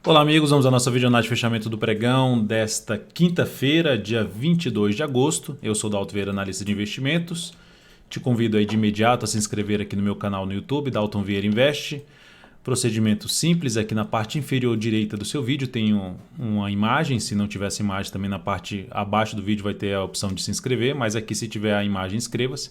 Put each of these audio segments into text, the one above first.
Olá amigos, vamos à nossa videonade de fechamento do pregão desta quinta-feira, dia 22 de agosto. Eu sou o Dalton Vieira, analista de investimentos. Te convido aí de imediato a se inscrever aqui no meu canal no YouTube, Dalton Vieira Investe. Procedimento simples, aqui na parte inferior direita do seu vídeo tem uma imagem. Se não tivesse imagem, também na parte abaixo do vídeo vai ter a opção de se inscrever, mas aqui se tiver a imagem, inscreva-se.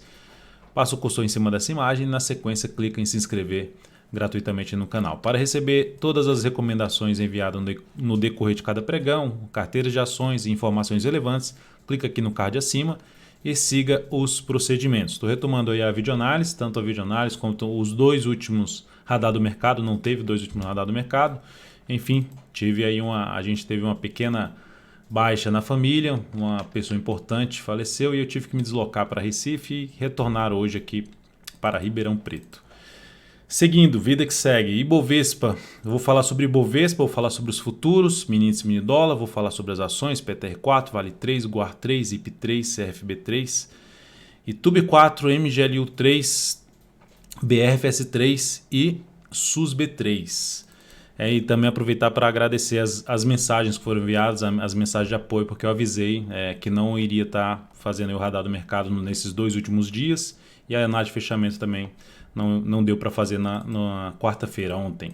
Passa o cursor em cima dessa imagem e na sequência clica em se inscrever gratuitamente no canal. Para receber todas as recomendações enviadas no decorrer de cada pregão, carteiras de ações e informações relevantes, clica aqui no card acima e siga os procedimentos. Estou retomando aí a videoanálise, tanto a videoanálise quanto os dois últimos radar do mercado, não teve dois últimos radar do mercado. Enfim, a gente teve uma pequena baixa na família, uma pessoa importante faleceu e eu tive que me deslocar para Recife e retornar hoje aqui para Ribeirão Preto. Seguindo, vida que segue, Ibovespa, eu vou falar sobre Ibovespa, vou falar sobre os futuros, mini índice, mini dólar, vou falar sobre as ações, PTR4, Vale 3, Guar 3, IP 3, CFB 3, Itube 4, MGLU 3, BRFS 3 e SUSB 3. E também aproveitar para agradecer as mensagens que foram enviadas, as mensagens de apoio, porque eu avisei que não iria estar fazendo o radar do mercado nesses dois últimos dias e a análise de fechamento também não deu para fazer na quarta-feira, ontem.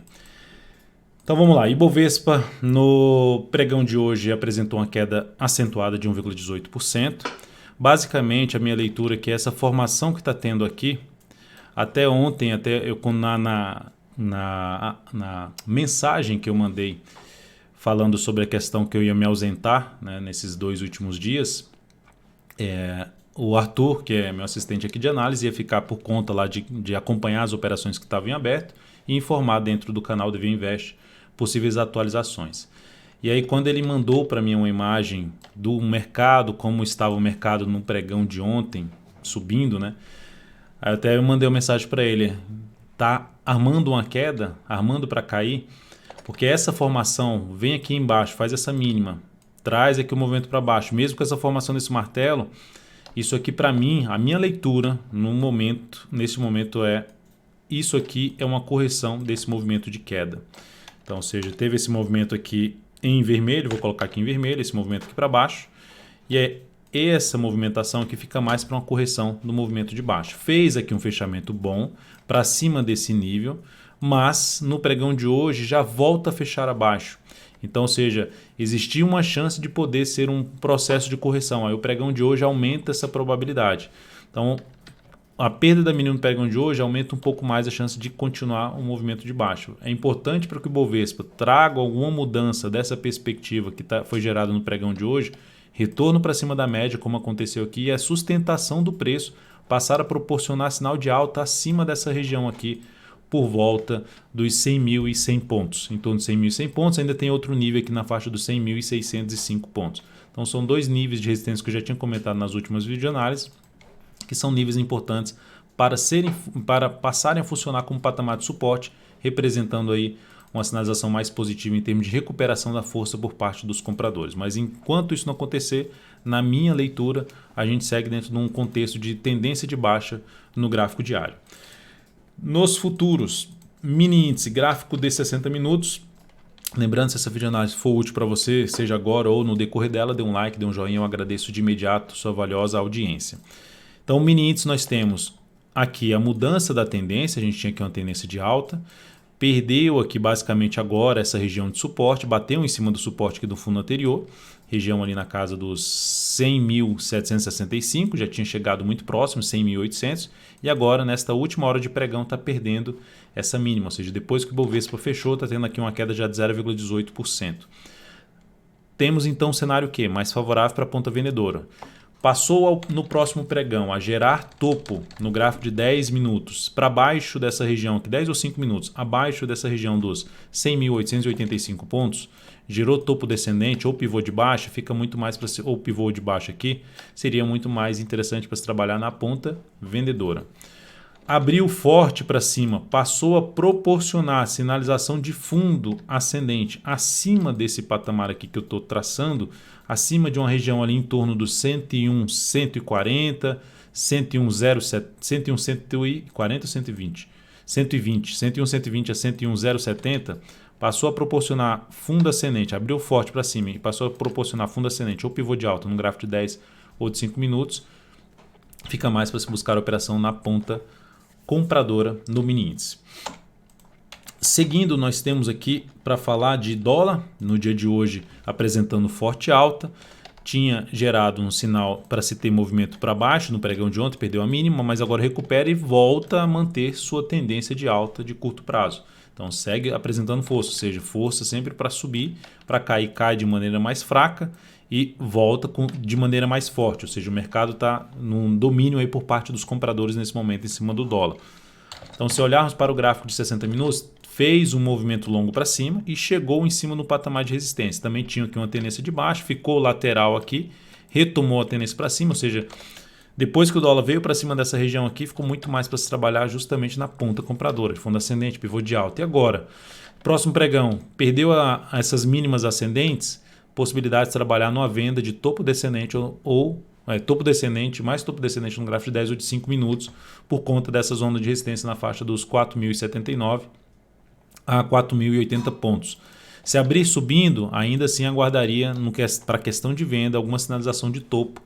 Então vamos lá, Ibovespa no pregão de hoje apresentou uma queda acentuada de 1,18%. Basicamente a minha leitura é que essa formação que está tendo aqui, até ontem, na mensagem que eu mandei falando sobre a questão que eu ia me ausentar, né, nesses dois últimos dias, o Arthur, que é meu assistente aqui de análise, ia ficar por conta lá de acompanhar as operações que estavam em aberto e informar dentro do canal do Via Invest possíveis atualizações. E aí quando ele mandou para mim uma imagem do mercado, como estava o mercado no pregão de ontem, subindo, né? Aí até eu mandei uma mensagem para ele, tá armando uma queda, armando para cair, porque essa formação vem aqui embaixo, faz essa mínima, traz aqui o movimento para baixo, mesmo com essa formação desse martelo. Isso aqui para mim, a minha leitura nesse momento isso aqui é uma correção desse movimento de queda. Então, ou seja, teve esse movimento aqui em vermelho, vou colocar aqui em vermelho, esse movimento aqui para baixo, e é essa movimentação que fica mais para uma correção do movimento de baixo. Fez aqui um fechamento bom para cima desse nível, mas no pregão de hoje já volta a fechar abaixo. Então, ou seja, existia uma chance de poder ser um processo de correção. Aí o pregão de hoje aumenta essa probabilidade. Então, a perda da mínima no pregão de hoje aumenta um pouco mais a chance de continuar um movimento de baixo. É importante para que o Bovespa traga alguma mudança dessa perspectiva que foi gerada no pregão de hoje, retorno para cima da média, como aconteceu aqui, e a sustentação do preço passar a proporcionar sinal de alta acima dessa região aqui, por volta dos 100.100 pontos. Em torno de 100.100 pontos, ainda tem outro nível aqui na faixa dos 100.605 pontos. Então são dois níveis de resistência que eu já tinha comentado nas últimas videoanálises, que são níveis importantes para passarem a funcionar como patamar de suporte, representando aí uma sinalização mais positiva em termos de recuperação da força por parte dos compradores. Mas enquanto isso não acontecer, na minha leitura, a gente segue dentro de um contexto de tendência de baixa no gráfico diário. Nos futuros, mini índice, gráfico de 60 minutos. Lembrando, se essa videoanálise for útil para você, seja agora ou no decorrer dela, dê um like, dê um joinha, eu agradeço de imediato sua valiosa audiência. Então, mini índice nós temos aqui a mudança da tendência, a gente tinha aqui uma tendência de alta, perdeu aqui basicamente agora essa região de suporte, bateu em cima do suporte aqui do fundo anterior, região ali na casa dos 100.765, já tinha chegado muito próximo, 100.800, e agora nesta última hora de pregão está perdendo essa mínima, ou seja, depois que o Bovespa fechou, está tendo aqui uma queda já de 0,18%. Temos então um cenário que mais favorável para a ponta vendedora. Passou no próximo pregão a gerar topo no gráfico de 10 minutos para baixo dessa região, aqui 10 ou 5 minutos, abaixo dessa região dos 100.885 pontos, gerou topo descendente ou pivô de baixa, fica muito mais para ou pivô de baixo aqui, seria muito mais interessante para se trabalhar na ponta vendedora. Abriu forte para cima, passou a proporcionar sinalização de fundo ascendente acima desse patamar aqui que eu estou traçando, acima de uma região ali em torno dos 101,140, 101,07, 101,140 ou 120? 120, 101,120 a 101,070, passou a proporcionar fundo ascendente, abriu forte para cima e passou a proporcionar fundo ascendente ou pivô de alta no gráfico de 10 ou de 5 minutos, fica mais para se buscar a operação na ponta compradora no mini índice. Seguindo, nós temos aqui para falar de dólar, no dia de hoje apresentando forte alta, tinha gerado um sinal para se ter movimento para baixo no pregão de ontem, perdeu a mínima, mas agora recupera e volta a manter sua tendência de alta de curto prazo. Então segue apresentando força, ou seja, força sempre para subir, para cair, cai de maneira mais fraca e volta de maneira mais forte, ou seja, o mercado está num domínio aí por parte dos compradores nesse momento em cima do dólar. Então se olharmos para o gráfico de 60 minutos, fez um movimento longo para cima e chegou em cima no patamar de resistência. Também tinha aqui uma tendência de baixo, ficou lateral aqui, retomou a tendência para cima, ou seja, depois que o dólar veio para cima dessa região aqui, ficou muito mais para se trabalhar justamente na ponta compradora, de fundo ascendente, pivô de alta. E agora, próximo pregão, perdeu essas mínimas ascendentes, possibilidade de trabalhar numa venda de topo descendente topo descendente, mais topo descendente no gráfico de 10 ou de 5 minutos, por conta dessa zona de resistência na faixa dos 4.079 a 4.080 pontos. Se abrir subindo, ainda assim aguardaria para a questão de venda alguma sinalização de topo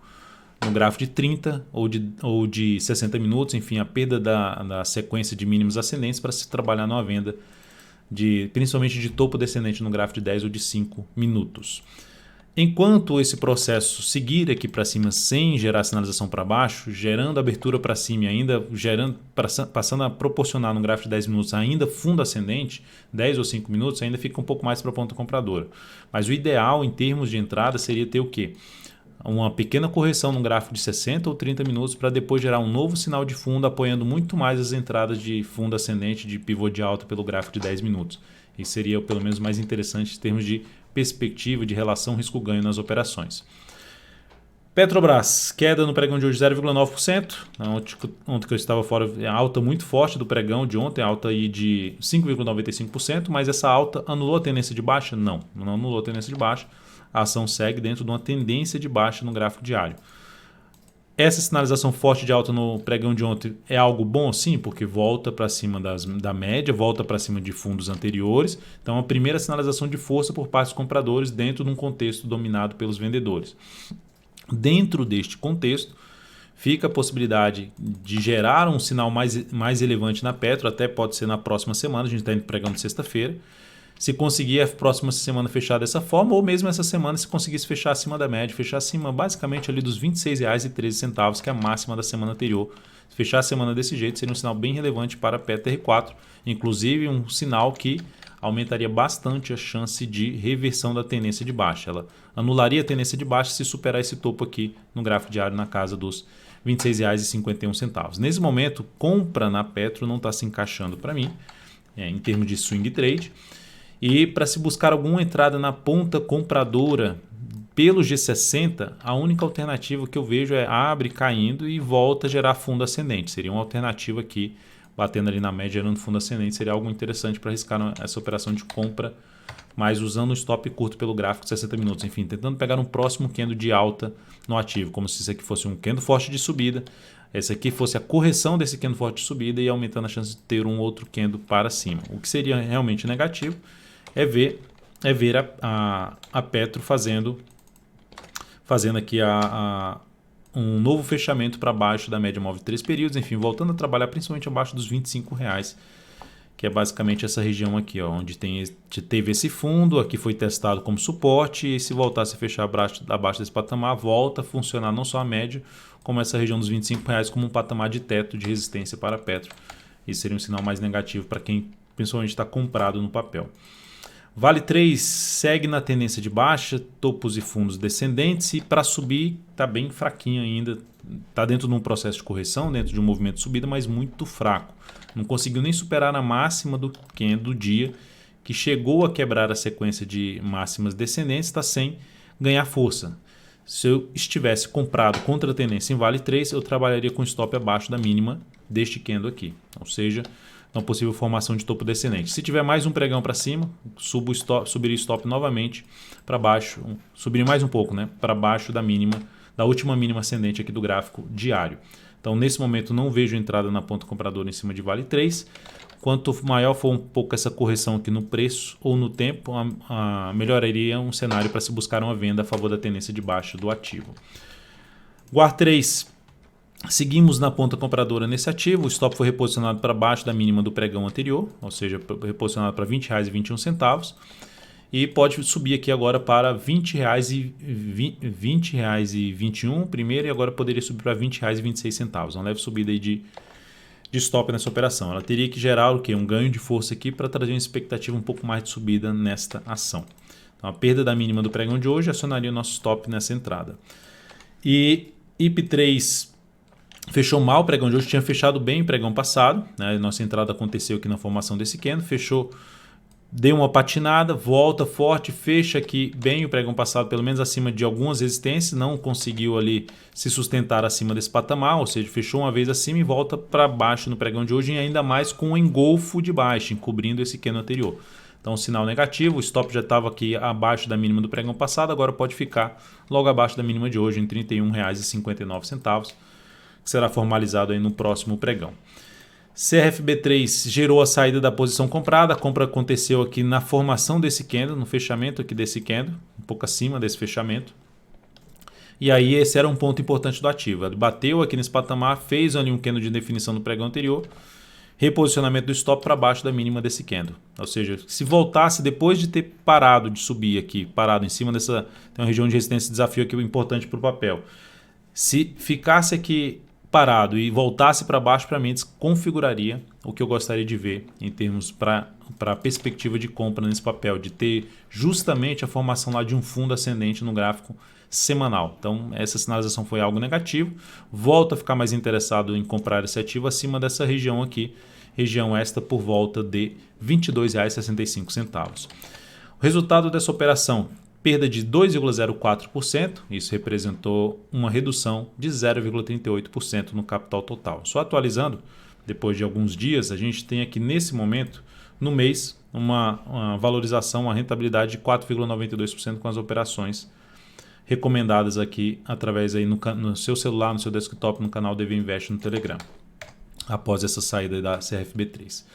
no gráfico de 30 ou de 60 minutos, enfim, a perda da sequência de mínimos ascendentes para se trabalhar numa venda principalmente de topo descendente no gráfico de 10 ou de 5 minutos. Enquanto esse processo seguir aqui para cima sem gerar sinalização para baixo, gerando abertura para cima e ainda passando a proporcionar no gráfico de 10 minutos ainda fundo ascendente, 10 ou 5 minutos, ainda fica um pouco mais para a ponta compradora. Mas o ideal em termos de entrada seria ter o quê? Uma pequena correção no gráfico de 60 ou 30 minutos para depois gerar um novo sinal de fundo, apoiando muito mais as entradas de fundo ascendente de pivô de alta pelo gráfico de 10 minutos. Isso seria pelo menos mais interessante em termos de perspectiva de relação risco-ganho nas operações. Petrobras, queda no pregão de hoje 0,9%. Ontem que eu estava fora, alta muito forte do pregão de ontem, alta aí de 5,95%, mas essa alta anulou a tendência de baixa? Não anulou a tendência de baixa. A ação segue dentro de uma tendência de baixa no gráfico diário. Essa sinalização forte de alta no pregão de ontem é algo bom? Sim, porque volta para cima da média, volta para cima de fundos anteriores. Então, a primeira sinalização de força por parte dos compradores dentro de um contexto dominado pelos vendedores. Dentro deste contexto, fica a possibilidade de gerar um sinal mais relevante na Petro, até pode ser na próxima semana, a gente está indo pregão de sexta-feira. Se conseguir a próxima semana fechar dessa forma, ou mesmo essa semana se conseguisse fechar acima da média, fechar acima basicamente ali dos R$ 26,13, que é a máxima da semana anterior. Se fechar a semana desse jeito, seria um sinal bem relevante para a Petro R4, inclusive um sinal que aumentaria bastante a chance de reversão da tendência de baixa. Ela anularia a tendência de baixa se superar esse topo aqui no gráfico diário na casa dos R$ 26,51. Nesse momento, compra na Petro não está se encaixando para mim, em termos de swing trade. E para se buscar alguma entrada na ponta compradora pelo G60, a única alternativa que eu vejo é abre caindo e volta a gerar fundo ascendente. Seria uma alternativa aqui, batendo ali na média, gerando fundo ascendente. Seria algo interessante para arriscar essa operação de compra, mas usando um stop curto pelo gráfico de 60 minutos. Enfim, tentando pegar um próximo candle de alta no ativo, como se isso aqui fosse um candle forte de subida. Esse aqui fosse a correção desse candle forte de subida e aumentando a chance de ter um outro candle para cima. O que seria realmente negativo é ver a Petro fazendo aqui um novo fechamento para baixo da média móvel de 3 períodos, enfim, voltando a trabalhar principalmente abaixo dos R$ 25,00, que é basicamente essa região aqui, ó, onde teve esse fundo, aqui foi testado como suporte, e se voltasse a fechar abaixo desse patamar, volta a funcionar não só a média, como essa região dos R$ 25,00 como um patamar de teto de resistência para a Petro. Isso seria um sinal mais negativo para quem principalmente está comprado no papel. Vale 3 segue na tendência de baixa, topos e fundos descendentes, e para subir está bem fraquinho ainda, está dentro de um processo de correção, dentro de um movimento de subida, mas muito fraco. Não conseguiu nem superar a máxima do dia, que chegou a quebrar a sequência de máximas descendentes, está sem ganhar força. Se eu estivesse comprado contra a tendência em Vale 3, eu trabalharia com stop abaixo da mínima deste candle aqui, ou seja, uma possível formação de topo descendente. Se tiver mais um pregão para cima, subiria stop novamente para baixo, subiria mais um pouco, né, para baixo da última mínima ascendente aqui do gráfico diário. Então, nesse momento, não vejo entrada na ponta compradora em cima de Vale 3. Quanto maior for um pouco essa correção aqui no preço ou no tempo, melhoraria um cenário para se buscar uma venda a favor da tendência de baixa do ativo. Guar 3, seguimos na ponta compradora nesse ativo. O stop foi reposicionado para baixo da mínima do pregão anterior, ou seja, reposicionado para R$ 20,21. E pode subir aqui agora para R$ 20,21 primeiro, e agora poderia subir para R$ 20,26. Uma leve subida aí de stop nessa operação. Ela teria que gerar o quê? Um ganho de força aqui para trazer uma expectativa um pouco mais de subida nesta ação. Então, a perda da mínima do pregão de hoje acionaria o nosso stop nessa entrada. E IP3 fechou mal o pregão de hoje, tinha fechado bem o pregão passado, né? Nossa entrada aconteceu aqui na formação desse candle, fechou, deu uma patinada, volta forte, fecha aqui bem o pregão passado, pelo menos acima de algumas resistências, não conseguiu ali se sustentar acima desse patamar, ou seja, fechou uma vez acima e volta para baixo no pregão de hoje, e ainda mais com um engolfo de baixa, encobrindo esse candle anterior. Então, sinal negativo, o stop já estava aqui abaixo da mínima do pregão passado, agora pode ficar logo abaixo da mínima de hoje, em R$ 31,59, que será formalizado aí no próximo pregão. CRFB3 gerou a saída da posição comprada, a compra aconteceu aqui na formação desse candle, no fechamento aqui desse candle, um pouco acima desse fechamento. E aí esse era um ponto importante do ativo. Ele bateu aqui nesse patamar, fez ali um candle de definição no pregão anterior, reposicionamento do stop para baixo da mínima desse candle. Ou seja, se voltasse depois de ter parado de subir aqui, parado em cima dessa, tem uma região de resistência e desafio aqui importante para o papel. Se ficasse aqui parado e voltasse para baixo, para mim desconfiguraria o que eu gostaria de ver em termos para a perspectiva de compra nesse papel, de ter justamente a formação lá de um fundo ascendente no gráfico semanal. Então essa sinalização foi algo negativo, volto a ficar mais interessado em comprar esse ativo acima dessa região aqui, região esta por volta de R$ 22,65. O resultado dessa operação: perda de 2,04%, isso representou uma redução de 0,38% no capital total. Só atualizando, depois de alguns dias, a gente tem aqui nesse momento, no mês, uma valorização, uma rentabilidade de 4,92% com as operações recomendadas aqui através aí no seu celular, no seu desktop, no canal DV Invest no Telegram, após essa saída da CRFB3.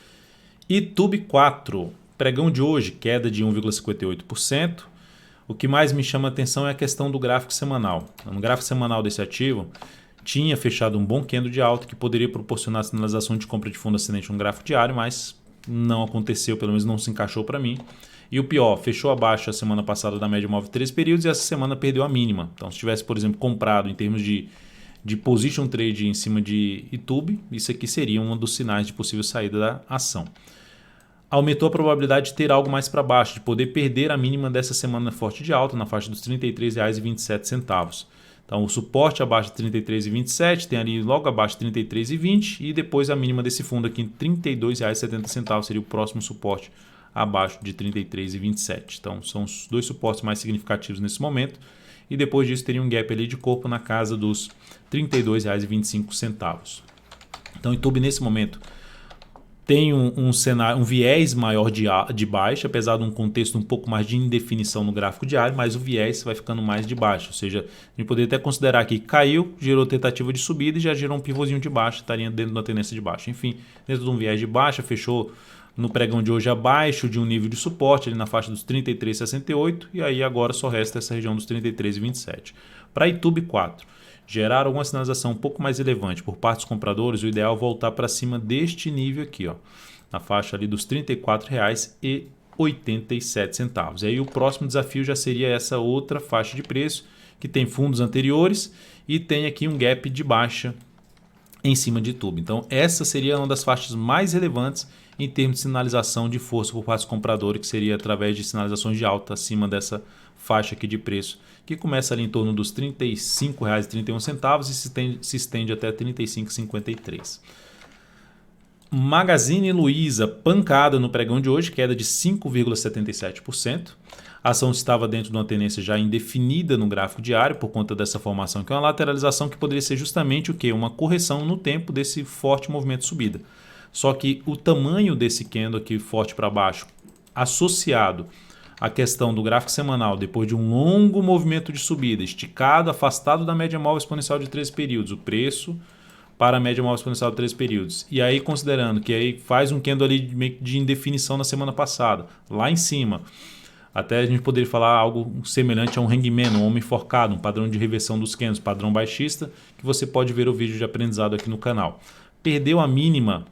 ITUB 4, pregão de hoje, queda de 1,58%. O que mais me chama a atenção é a questão do gráfico semanal. No gráfico semanal desse ativo, tinha fechado um bom candle de alta que poderia proporcionar sinalização de compra de fundo ascendente no gráfico diário, mas não aconteceu, pelo menos não se encaixou para mim. E o pior, fechou abaixo a semana passada da média móvel de 3 períodos e essa semana perdeu a mínima. Então, se tivesse, por exemplo, comprado em termos de position trade em cima de ITUB, isso aqui seria um dos sinais de possível saída da ação. Aumentou a probabilidade de ter algo mais para baixo, de poder perder a mínima dessa semana forte de alta, na faixa dos R$ 33,27. Então, o suporte abaixo de R$ 33,27, tem ali logo abaixo de R$ 33,20 e depois a mínima desse fundo aqui em R$ 32,70 seria o próximo suporte abaixo de R$ 33,27. Então, são os dois suportes mais significativos nesse momento. E depois disso teria um gap ali de corpo na casa dos R$ 32,25. Então, ITUB nesse momento tem um cenário, um viés maior de baixa, apesar de um contexto um pouco mais de indefinição no gráfico diário, mas o viés vai ficando mais de baixa. Ou seja, a gente poderia até considerar que caiu, gerou tentativa de subida e já gerou um pivôzinho de baixa, estaria dentro da tendência de baixa. Enfim, dentro de um viés de baixa, fechou no pregão de hoje abaixo de um nível de suporte, ali na faixa dos 33,68, e aí agora só resta essa região dos 33,27. Para ITUB 4, gerar alguma sinalização um pouco mais relevante por parte dos compradores, o ideal é voltar para cima deste nível aqui, ó, na faixa ali dos R$ 34,87. E aí o próximo desafio já seria essa outra faixa de preço, que tem fundos anteriores e tem aqui um gap de baixa em cima de ITUB. Então essa seria uma das faixas mais relevantes em termos de sinalização de força por parte dos compradores, que seria através de sinalizações de alta acima dessa faixa aqui de preço, que começa ali em torno dos R$ 35,31 e se estende até R$ 35,53. Magazine Luiza, pancada no pregão de hoje, queda de 5,77%. A ação estava dentro de uma tendência já indefinida no gráfico diário por conta dessa formação, que é uma lateralização que poderia ser justamente o quê? Uma correção no tempo desse forte movimento de subida. Só que o tamanho desse candle aqui forte para baixo, associado à questão do gráfico semanal, depois de um longo movimento de subida, esticado, afastado da média móvel exponencial de 13 períodos, o preço para a média móvel exponencial de 3 períodos. E aí, considerando que aí faz um candle ali de indefinição na semana passada, lá em cima, até a gente poderia falar algo semelhante a um hangman, um homem enforcado, um padrão de reversão dos candles, padrão baixista, que você pode ver o vídeo de aprendizado aqui no canal. Perdeu a mínima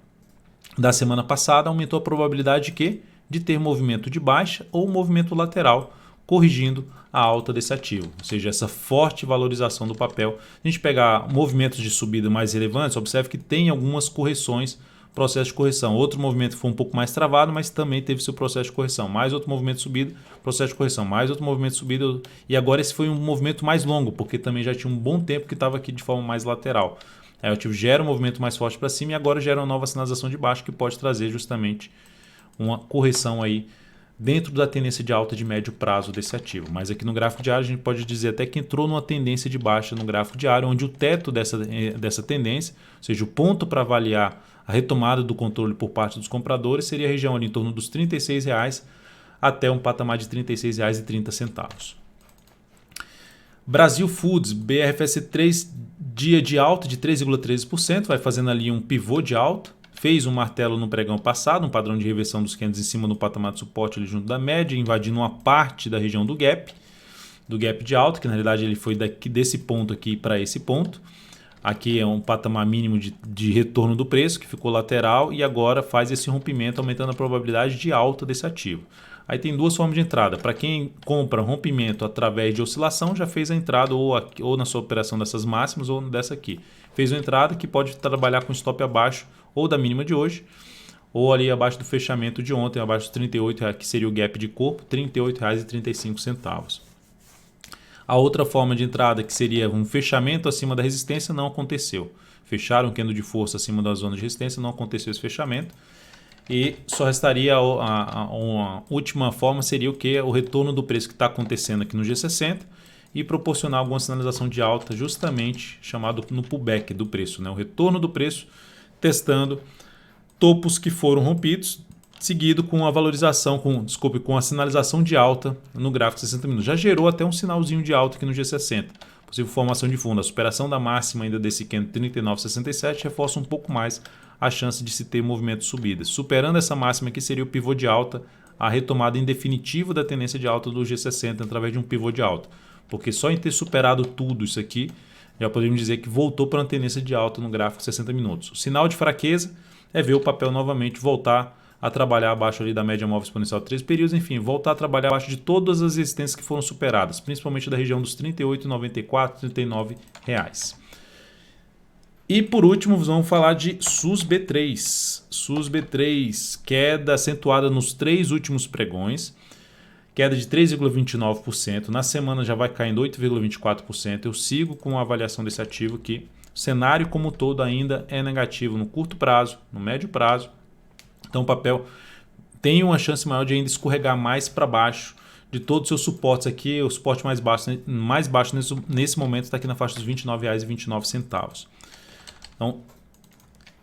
da semana passada, aumentou a probabilidade de quê? De ter movimento de baixa ou movimento lateral, corrigindo a alta desse ativo, ou seja, essa forte valorização do papel. A gente pegar movimentos de subida mais relevantes, observe que tem algumas correções, processo de correção. Outro movimento foi um pouco mais travado, mas também teve seu processo de correção. Mais outro movimento de subida, processo de correção. Mais outro movimento de subida. E agora esse foi um movimento mais longo, porque também já tinha um bom tempo que estava aqui de forma mais lateral. Aí o ativo gera um movimento mais forte para cima e agora gera uma nova sinalização de baixo que pode trazer justamente uma correção aí dentro da tendência de alta de médio prazo desse ativo. Mas aqui no gráfico diário a gente pode dizer até que entrou numa tendência de baixa no gráfico diário, onde o teto dessa tendência, ou seja, o ponto para avaliar a retomada do controle por parte dos compradores, seria a região ali em torno dos R$ 36,00 até um patamar de R$ 36,30. Brasil Foods, BRFS3, dia de alta de 3,13%, vai fazendo ali um pivô de alta. Fez um martelo no pregão passado, um padrão de reversão dos candles em cima do patamar de suporte ali junto da média, invadindo uma parte da região do gap de alta, que na realidade ele foi desse ponto aqui para esse ponto. Aqui é um patamar mínimo de retorno do preço, que ficou lateral e agora faz esse rompimento, aumentando a probabilidade de alta desse ativo. Aí tem duas formas de entrada. Para quem compra rompimento através de oscilação, já fez a entrada ou na sua operação dessas máximas ou dessa aqui. Fez uma entrada que pode trabalhar com stop abaixo ou da mínima de hoje, ou ali abaixo do fechamento de ontem, abaixo dos R$ 38,00, que seria o gap de corpo, R$ 38,35. A outra forma de entrada, que seria um fechamento acima da resistência, não aconteceu. Fecharam um candle de força acima da zona de resistência, não aconteceu esse fechamento. E só restaria uma última forma, seria o que? O retorno do preço que está acontecendo aqui no G60 e proporcionar alguma sinalização de alta, justamente chamado no pullback do preço, né? O retorno do preço testando topos que foram rompidos, seguido com a valorização, com a sinalização de alta no gráfico de 60 minutos. Já gerou até um sinalzinho de alta aqui no G60. Possível formação de fundo. A superação da máxima ainda desse candle 39,67 reforça um pouco mais a chance de se ter movimento de subida. Superando essa máxima aqui seria o pivô de alta, a retomada em definitivo da tendência de alta do G60 através de um pivô de alta. Porque só em ter superado tudo isso aqui, já podemos dizer que voltou para uma tendência de alta no gráfico de 60 minutos. O sinal de fraqueza é ver o papel novamente voltar a trabalhar abaixo ali da média móvel exponencial de 3 períodos, enfim, voltar a trabalhar abaixo de todas as resistências que foram superadas, principalmente da região dos R$ 38,94, R$ 39,00. E por último, vamos falar de SUSB3. SUSB3, queda acentuada nos 3 últimos pregões, queda de 3,29%. Na semana já vai caindo 8,24%. Eu sigo com a avaliação desse ativo que o cenário como um todo ainda é negativo no curto prazo, no médio prazo. Então o papel tem uma chance maior de ainda escorregar mais para baixo de todos os seus suportes aqui. O suporte mais baixo nesse momento está aqui na faixa dos R$ 29,29. Então,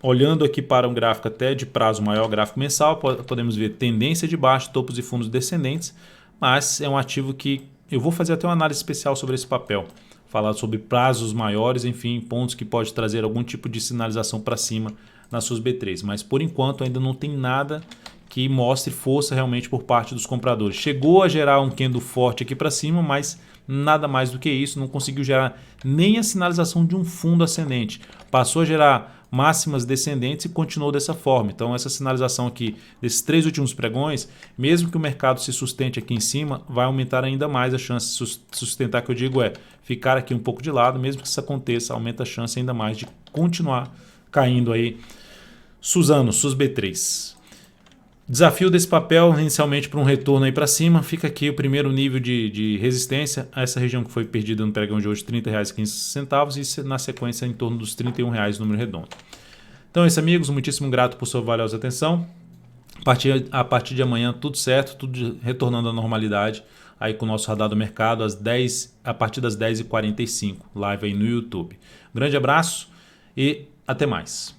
olhando aqui para um gráfico até de prazo maior, gráfico mensal, podemos ver tendência de baixo, topos e fundos descendentes, mas é um ativo que eu vou fazer até uma análise especial sobre esse papel, falar sobre prazos maiores, enfim, pontos que pode trazer algum tipo de sinalização para cima na SUSB3, mas por enquanto ainda não tem nada que mostre força realmente por parte dos compradores. Chegou a gerar um candle forte aqui para cima, mas nada mais do que isso, não conseguiu gerar nem a sinalização de um fundo ascendente. Passou a gerar máximas descendentes e continuou dessa forma. Então essa sinalização aqui desses 3 últimos pregões, mesmo que o mercado se sustente aqui em cima, vai aumentar ainda mais a chance de sustentar, que eu digo ficar aqui um pouco de lado. Mesmo que isso aconteça, aumenta a chance ainda mais de continuar caindo aí SUSB3. Desafio desse papel inicialmente para um retorno aí para cima. Fica aqui o primeiro nível de resistência a essa região que foi perdida no pregão de hoje, R$ 30,15, e na sequência em torno dos R$ 31,00, número redondo. Então é isso, amigos, muitíssimo grato por sua valiosa atenção. A partir de amanhã tudo certo, tudo retornando à normalidade aí com o nosso Radar do Mercado a partir das 10h45, live aí no YouTube. Um grande abraço e até mais.